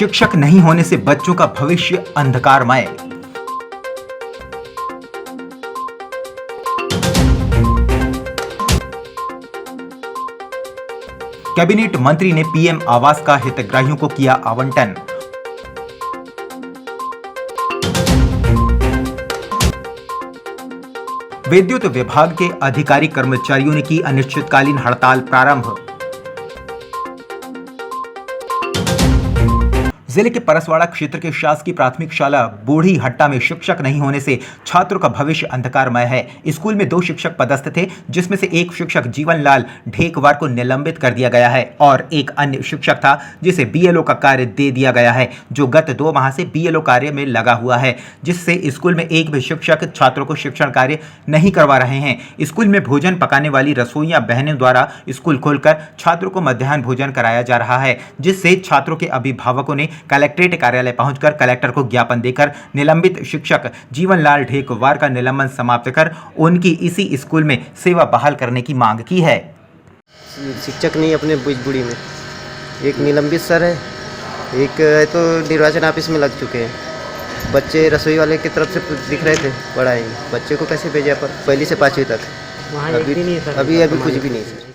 शिक्षक नहीं होने से बच्चों का भविष्य अंधकारमय। कैबिनेट मंत्री ने पीएम आवास का हितग्राहियों को किया आवंटन। विद्युत विभाग के अधिकारी कर्मचारियों ने की अनिश्चितकालीन हड़ताल प्रारंभ। जिले के परसवाड़ा क्षेत्र के शासकीय प्राथमिक शाला बूढ़ी हट्टा में शिक्षक नहीं होने से छात्रों का भविष्य अंधकारमय है। स्कूल में 2 शिक्षक पदस्थ थे, जिसमें से एक शिक्षक जीवनलाल ढेकवार को निलंबित कर दिया गया है और एक अन्य शिक्षक था जिसे बीएलओ का कार्य दे दिया गया है, जो गत 2 माह से बीएलओ कार्य में लगा हुआ है, जिससे स्कूल में एक भी शिक्षक छात्रों को शिक्षण कार्य नहीं करवा रहे हैं। स्कूल में भोजन पकाने वाली रसोइयां बहनों द्वारा स्कूल खोलकर छात्रों को मध्याह्न भोजन कराया जा रहा है, जिससे छात्रों के अभिभावकों ने कलेक्ट्रेट कार्यालय पहुंचकर कलेक्टर को ज्ञापन देकर निलंबित शिक्षक जीवनलाल ढेकवार का निलंबन समाप्त कर उनकी इसी स्कूल में सेवा बहाल करने की मांग की है। शिक्षक नहीं अपने बुढ़ी में, एक निलंबित सर है, एक तो निर्वाचन ऑफिस में लग चुके हैं। बच्चे रसोई वाले की तरफ से दिख रहे थे पढ़ाएंगे, बच्चे को कैसे भेजा पर 1 से 5वीं तक अभी कुछ भी नहीं सर।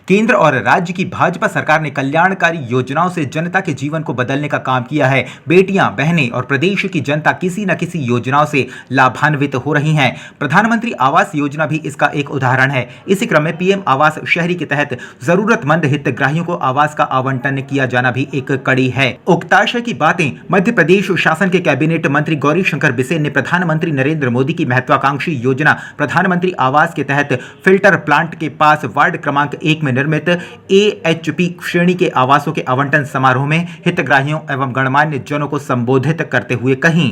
केंद्र और राज्य की भाजपा सरकार ने कल्याणकारी योजनाओं से जनता के जीवन को बदलने का काम किया है। बेटियां, बहनें और प्रदेश की जनता किसी न किसी योजनाओं से लाभान्वित हो रही हैं। प्रधानमंत्री आवास योजना भी इसका एक उदाहरण है। इसी क्रम में पीएम आवास शहरी के तहत जरूरतमंद हितग्राहियों को आवास का आवंटन किया जाना भी एक कड़ी है। उक्ताशय की बातें मध्य प्रदेश शासन के कैबिनेट मंत्री गौरीशंकर बिसेन ने प्रधानमंत्री नरेंद्र मोदी की महत्वाकांक्षी योजना प्रधानमंत्री आवास के तहत फिल्टर प्लांट के पास वार्ड क्रमांक 1 में निर्मित AHP श्रेणी के आवासों के आवंटन समारोह में हितग्राहियों एवं गणमान्य जनों को संबोधित करते हुए कहीं,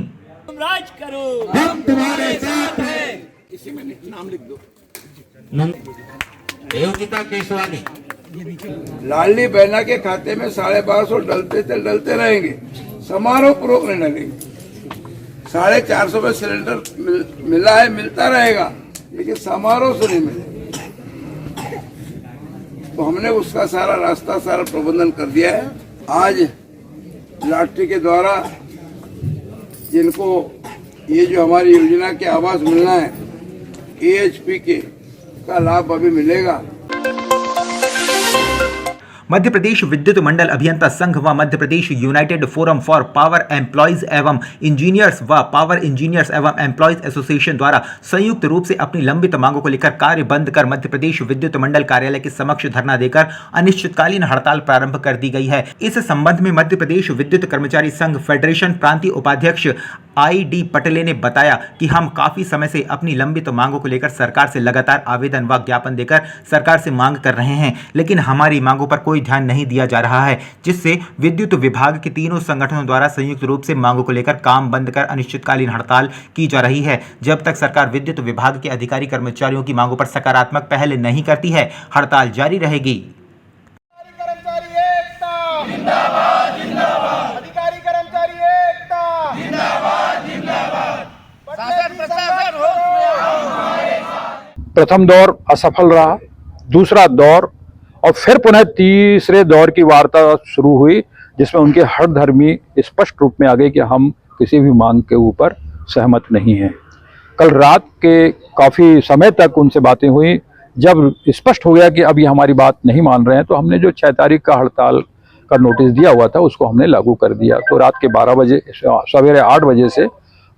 तुम राज करो, हम तुम्हारे साथ हैं। इसी में नाम लिख दो, योगिता केसवानी। लाडली बहना के खाते में 1250 डलते रहेंगे, समारोह पूर्वक नहीं डलेंगे। 450 में सिलेंडर मिला है, मिलता रहेगा, लेकिन समारोह से नहीं मिलेगा। तो हमने उसका सारा रास्ता, सारा प्रबंधन कर दिया है। आज लॉटरी के द्वारा जिनको ये जो हमारी योजना के आवास मिलना है AHP के का लाभ अभी मिलेगा। मध्य प्रदेश विद्युत मंडल अभियंता संघ व Madhya Pradesh united forum for power employees एवं इंजीनियर्स व पावर इंजीनियर्स एवं एम्प्लॉयज एसोसिएशन द्वारा संयुक्त रूप से अपनी लंबित मांगों को लेकर कार्य बंद कर मध्य प्रदेश विद्युत मंडल कार्यालय के समक्ष धरना देकर अनिश्चितकालीन हड़ताल प्रारंभ कर दी गई है। इस संबंध में मध्य प्रदेश विद्युत कर्मचारी संघ फेडरेशन प्रांतीय उपाध्यक्ष ID पटेले ने बताया कि हम काफी समय से अपनी लंबित मांगों को लेकर सरकार से लगातार आवेदन व ज्ञापन देकर सरकार से मांग कर रहे हैं, लेकिन हमारी मांगों पर कोई ध्यान नहीं दिया जा रहा है, जिससे विद्युत विभाग के तीनों संगठनों द्वारा संयुक्त रूप से मांगों को लेकर काम बंद कर अनिश्चितकालीन हड़ताल की जा रही है। जब तक सरकार विद्युत विभाग के अधिकारी कर्मचारियों की मांगों पर सकारात्मक पहल नहीं करती है, हड़ताल जारी रहेगी। प्रथम दौर असफल रहा, दूसरा दौर और फिर पुनः तीसरे दौर की वार्ता शुरू हुई, जिसमें उनके हठधर्मी स्पष्ट रूप में आ गए कि हम किसी भी मांग के ऊपर सहमत नहीं हैं। कल रात के काफ़ी समय तक उनसे बातें हुई। जब स्पष्ट हो गया कि अब ये हमारी बात नहीं मान रहे हैं, तो हमने जो 6 तारीख का हड़ताल का नोटिस दिया हुआ था उसको हमने लागू कर दिया। तो रात के 12 बजे, सवेरे 8 बजे से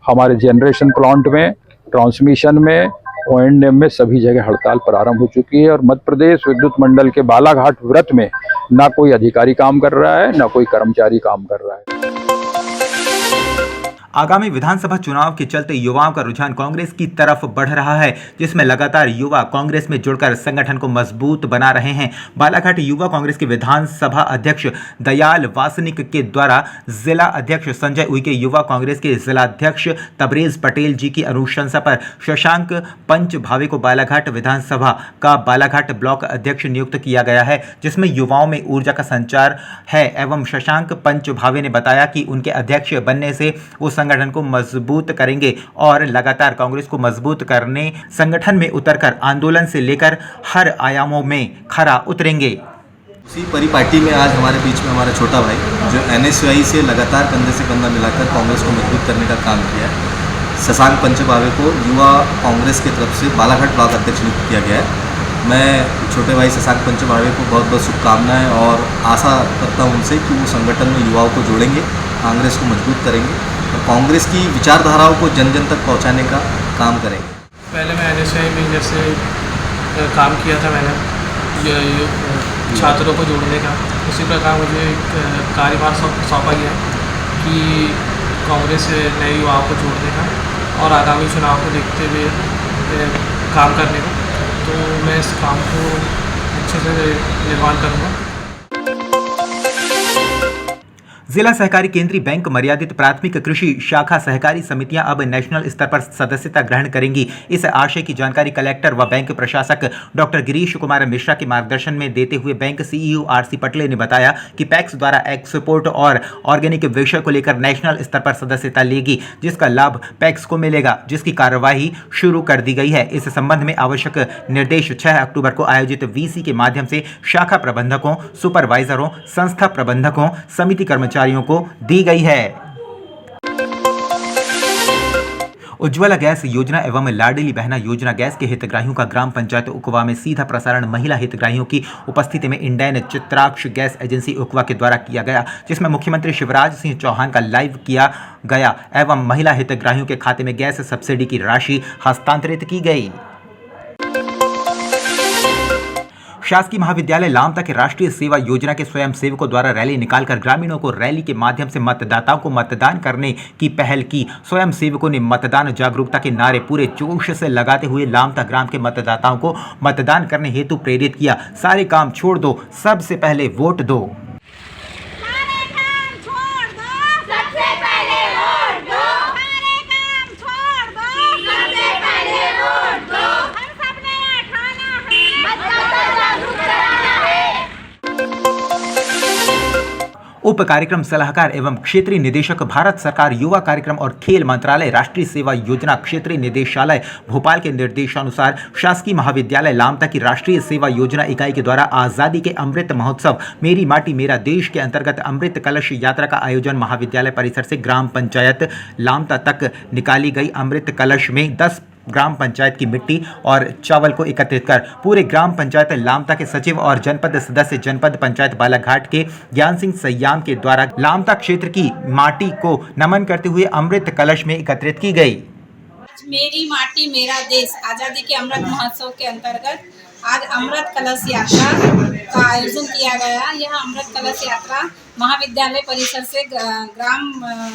हमारे जनरेशन प्लांट में, ट्रांसमिशन में, O&M में सभी जगह हड़ताल प्रारंभ हो चुकी है। और मध्य प्रदेश विद्युत मंडल के बालाघाट व्रत में ना कोई अधिकारी काम कर रहा है, ना कोई कर्मचारी काम कर रहा है। आगामी विधानसभा चुनाव के चलते युवाओं का रुझान कांग्रेस की तरफ बढ़ रहा है, जिसमें लगातार युवा कांग्रेस में जुड़कर संगठन को मजबूत बना रहे हैं। बालाघाट युवा कांग्रेस के विधानसभा अध्यक्ष दयाल वासनिक के द्वारा जिला अध्यक्ष संजय उइके, युवा कांग्रेस के जिलाध्यक्ष तबरेज पटेल जी की अनुशंसा पर शशांक पंच भावे को बालाघाट विधानसभा का बालाघाट ब्लॉक अध्यक्ष नियुक्त किया गया है, जिसमें युवाओं में ऊर्जा का संचार है। एवं शशांक पंच भावे ने बताया कि उनके अध्यक्ष बनने से वो संगठन को मजबूत करेंगे और लगातार कांग्रेस को मजबूत करने संगठन में उतरकर आंदोलन से लेकर हर आयामों में खरा उतरेंगे। उसी परिपाटी में आज हमारे बीच में हमारा छोटा भाई जो NSY से लगातार कंधे से कंधा मिलाकर कांग्रेस को मजबूत करने का काम किया है, शशांक पंचभावे को युवा कांग्रेस की तरफ से बालाघाट ब्लॉक अध्यक्ष नियुक्त किया गया है। मैं छोटे भाई शशांक पंचभावे को बहुत बहुत शुभकामनाएं और आशा करता हूं उनसे कि वो संगठन में युवाओं को जोड़ेंगे, कांग्रेस को मजबूत करेंगे और कांग्रेस की विचारधाराओं को जन जन तक पहुँचाने का काम करेंगे। पहले मैं NSY में जैसे काम किया था, मैंने छात्रों को जोड़ने का, उसी प्रकार मुझे एक कार्यभार सौंपा गया कि कांग्रेस नए युवाओं को जोड़ने का और आगामी चुनाव को देखते हुए काम करने का। तो मैं इस काम को अच्छे से निर्माण करूँगा। जिला सहकारी केंद्रीय बैंक मर्यादित प्राथमिक कृषि शाखा सहकारी समितियां अब नेशनल स्तर पर सदस्यता ग्रहण करेंगी। इस आशय की जानकारी कलेक्टर व बैंक प्रशासक डॉक्टर गिरीश कुमार मिश्रा के मार्गदर्शन में देते हुए बैंक CEO RC पटले ने बताया कि पैक्स द्वारा एक्सपोर्ट और ऑर्गेनिक विषय को लेकर नेशनल स्तर पर सदस्यता लेगी, जिसका लाभ पैक्स को मिलेगा, जिसकी कार्यवाही शुरू कर दी गई है। इस संबंध में आवश्यक निर्देश 6 अक्टूबर को आयोजित VC के माध्यम से शाखा प्रबंधकों, सुपरवाइजरों, संस्था प्रबंधकों, समिति कर्मचारियों को दी गई है। उज्ज्वला गैस योजना एवं लाडली बहना योजना गैस के हितग्राहियों का ग्राम पंचायत उकवा में सीधा प्रसारण महिला हितग्राहियों की उपस्थिति में इंडियन चित्राक्ष गैस एजेंसी उकवा के द्वारा किया गया, जिसमें मुख्यमंत्री शिवराज सिंह चौहान का लाइव किया गया एवं महिला हितग्राहियों के खाते में गैस सब्सिडी की राशि हस्तांतरित की गई। शासकीय महाविद्यालय लामता के राष्ट्रीय सेवा योजना के स्वयंसेवकों द्वारा रैली निकालकर ग्रामीणों को रैली के माध्यम से मतदाताओं को मतदान करने की पहल की। स्वयंसेवकों ने मतदान जागरूकता के नारे पूरे जोश से लगाते हुए लामता ग्राम के मतदाताओं को मतदान करने हेतु प्रेरित किया। सारे काम छोड़ दो, सबसे पहले वोट दो। उप कार्यक्रम सलाहकार एवं क्षेत्रीय निदेशक भारत सरकार युवा कार्यक्रम और खेल मंत्रालय राष्ट्रीय सेवा योजना क्षेत्रीय निदेशालय भोपाल के निर्देशानुसार शासकीय महाविद्यालय लामता की राष्ट्रीय सेवा योजना इकाई के द्वारा आजादी के अमृत महोत्सव मेरी माटी मेरा देश के अंतर्गत अमृत कलश यात्रा का आयोजन महाविद्यालय परिसर से ग्राम पंचायत लामता तक निकाली गई। अमृत कलश में 10 ग्राम पंचायत की मिट्टी और चावल को एकत्रित कर पूरे ग्राम पंचायत लामता के सचिव और जनपद सदस्य जनपद पंचायत बालाघाट के ज्ञान सिंह सयाम के द्वारा लामता क्षेत्र की माटी को नमन करते हुए अमृत कलश में एकत्रित की गई। मेरी माटी मेरा देश आज़ादी के अमृत महोत्सव के अंतर्गत आज अमृत कलश यात्रा का आयोजन किया गया। यह अमृत कलश यात्रा महाविद्यालय परिसर से ग्राम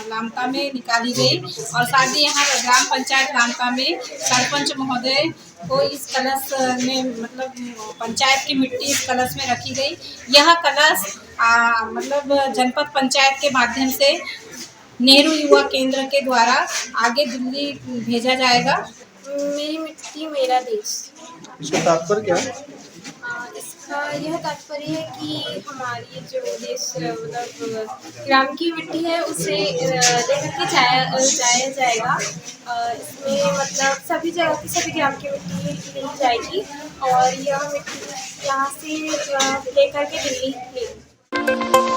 लामता में निकाली गई और साथ ही यहाँ ग्राम पंचायत लामता में सरपंच महोदय को इस कलश में मतलब पंचायत की मिट्टी इस कलश में रखी गई। यह कलश मतलब जनपद पंचायत के माध्यम से नेहरू युवा केंद्र के द्वारा आगे दिल्ली भेजा जाएगा। मेरी मिट्टी मेरा देश, इसका तात्पर्य क्या है? इसका यह तात्पर्य है कि हमारी जो देश मतलब ग्राम की मिट्टी है उसे लेकर के जाया जाएगा। इसमें मतलब सभी जगह की सभी ग्राम की मिट्टी ली जाएगी और यह मिट्टी यहाँ से लेकर के दिल्ली लेगी।